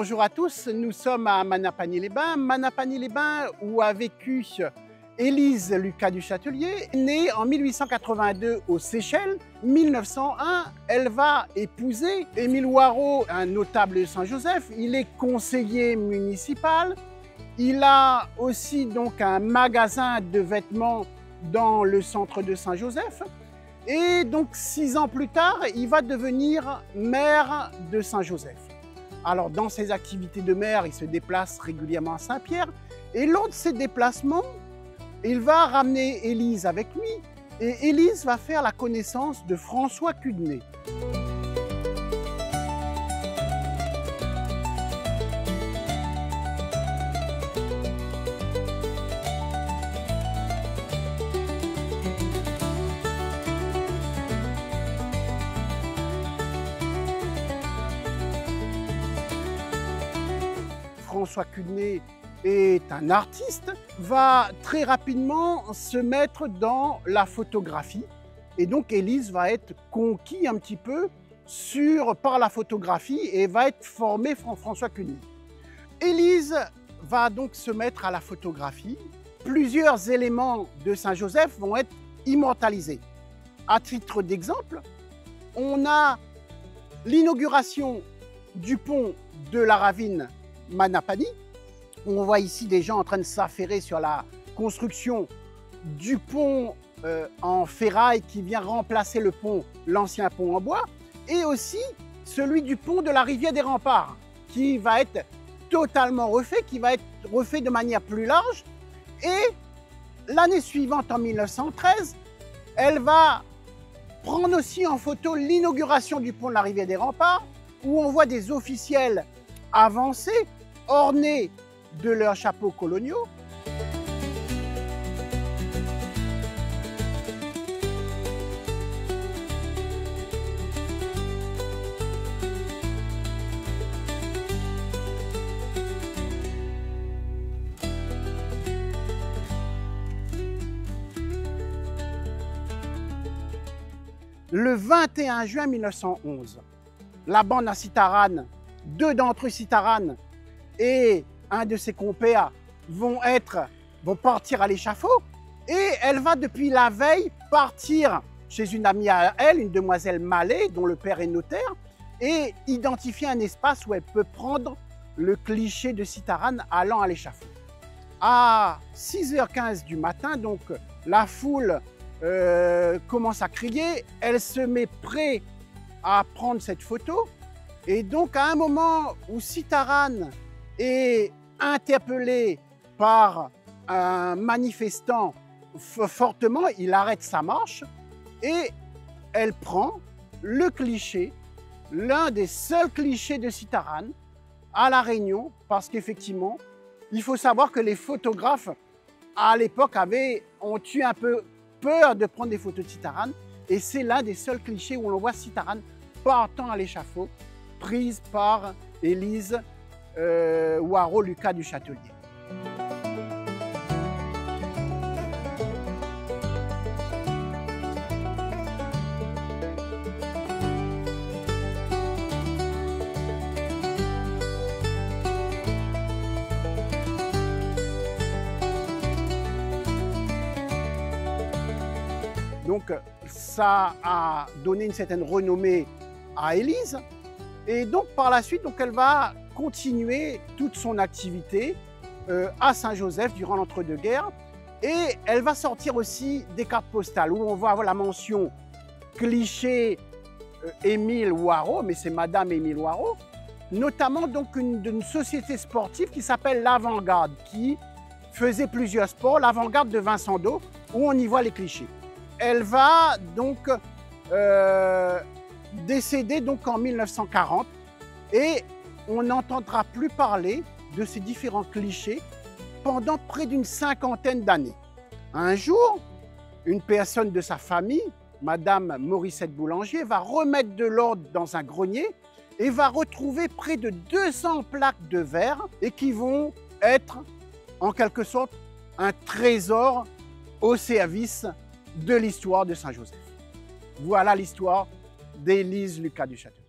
bonjour à tous, nous sommes à Manapany-les-Bains. Manapany-les-Bains où a vécu Élise Lucas du Châtelier, née en 1882 aux Seychelles. 1901, elle va épouser Émile Hoareau, un notable de Saint-Joseph. Il est conseiller municipal. Il a aussi donc un magasin de vêtements dans le centre de Saint-Joseph. Et donc 6 ans plus tard, il va devenir maire de Saint-Joseph. Alors dans ses activités de maire, il se déplace régulièrement à Saint-Pierre. Et lors de ces déplacements, il va ramener Élise avec lui. Et Élise va faire la connaissance de François Cudenay. François Cudenay est un artiste, va très rapidement se mettre dans la photographie. Et donc Élise va être conquis un petit peu par la photographie et va être formée François Cudenay. Élise va donc se mettre à la photographie. Plusieurs éléments de Saint-Joseph vont être immortalisés. À titre d'exemple, on a l'inauguration du pont de la ravine Manapany. On voit ici des gens en train de s'affairer sur la construction du pont en ferraille qui vient remplacer le pont, l'ancien pont en bois, et aussi celui du pont de la rivière des Remparts qui va être totalement refait, qui va être refait de manière plus large. Et l'année suivante, en 1913, elle va prendre aussi en photo l'inauguration du pont de la rivière des Remparts, où on voit des officiels avancés, ornés de leurs chapeaux coloniaux. Le 21 juin 1911, la bande à Citaran, 2 d'entre eux Citaran et un de ses compères vont partir à l'échafaud, et elle va depuis la veille partir chez une amie à elle, une demoiselle Mallet, dont le père est notaire, et identifier un espace où elle peut prendre le cliché de Citaran allant à l'échafaud. À 6h15 du matin, donc la foule commence à crier, elle se met prête à prendre cette photo, et donc à un moment où Citaran est interpellé par un manifestant fortement, il arrête sa marche et elle prend le cliché, l'un des seuls clichés de Citaran à La Réunion, parce qu'effectivement, il faut savoir que les photographes à l'époque ont eu un peu peur de prendre des photos de Citaran, et c'est l'un des seuls clichés où l'on voit Citaran partant à l'échafaud, prise par Élise Hoareau Lucas du Châtelier. Donc ça a donné une certaine renommée à Élise, et donc par la suite donc, elle va continuer toute son activité à Saint-Joseph durant l'entre-deux-guerres, et elle va sortir aussi des cartes postales où on va avoir la mention cliché Émile Hoareau, mais c'est Madame Émile Hoareau, notamment donc d'une société sportive qui s'appelle l'Avant-Garde, qui faisait plusieurs sports, l'Avant-Garde de Vincent d'O, où on y voit les clichés. Elle va donc décéder donc en 1940, et on n'entendra plus parler de ces différents clichés pendant près d'une 50aine d'années. Un jour, une personne de sa famille, Madame Morissette Boulanger, va remettre de l'ordre dans un grenier et va retrouver près de 200 plaques de verre, et qui vont être en quelque sorte un trésor au service de l'histoire de Saint-Joseph. Voilà l'histoire d'Élise Lucas du Châtelier.